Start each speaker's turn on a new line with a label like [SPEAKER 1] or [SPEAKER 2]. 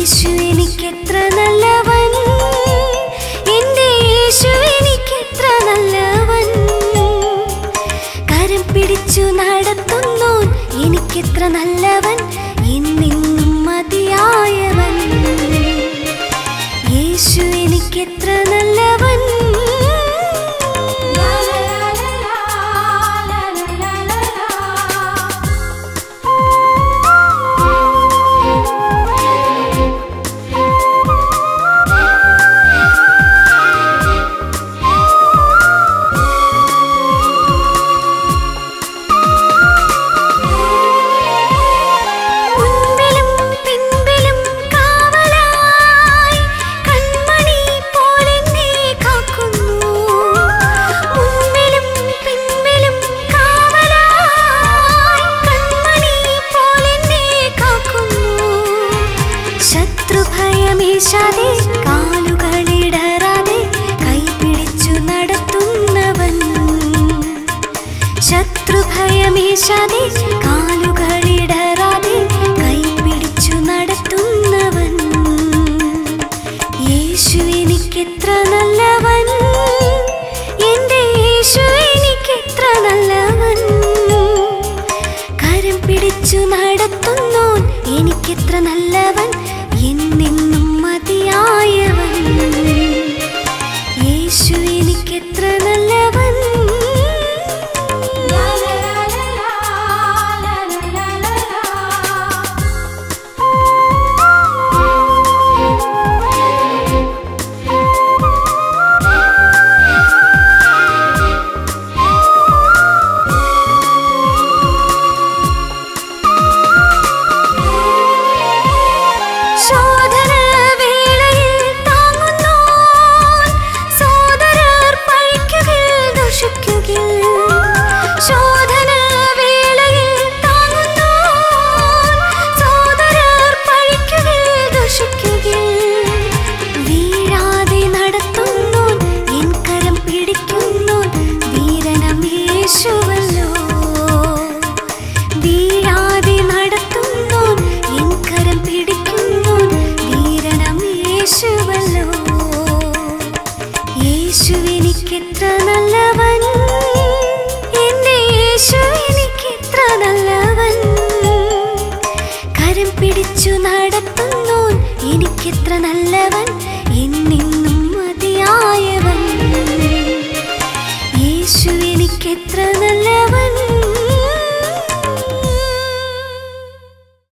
[SPEAKER 1] യേശു എനിക്കെത്ര നല്ലവൻ, എൻ്റെ യേശു എനിക്കെത്ര നല്ലവൻ. കരം പിടിച്ചു നടത്തുന്നോൻ എനിക്കെത്ര നല്ലവൻ, എന്നെന്നും മതിയായവൻ. യേശു എനിക്കെത്ര നല്ലവൻ. ശത്രുഭയമേശാതെ കാലുകളിടറാതെ കൈപിടിച്ചു നടത്തുന്നവൻ. ശത്രുഭയമേശാതെ കാലുകളിടറാതെ കൈപിടിച്ചു നടത്തുന്നവൻ. യേശു എനിക്കെത്ര നല്ലവൻ, എൻ്റെ യേശു എനിക്കെത്ര നല്ലവൻ. കരം പിടിച്ചു നടത്തുന്നോൻ എനിക്കെത്ര നല്ലവൻ, എന്നെന്നും മതിയായവൻ. യേശു എനിക്കെത്ര നല്ലവൻ. യേശു എനിക്കെത്ര നല്ലവൻ, എൻ്റെ യേശു എനിക്കെത്ര നല്ലവൻ. കരം പിടിച്ചു നടത്തുന്നോൻ എനിക്കെത്ര നല്ലവൻ, എന്നെന്നും മതിയായവൻ. യേശു എനിക്കെത്ര നല്ലവൻ.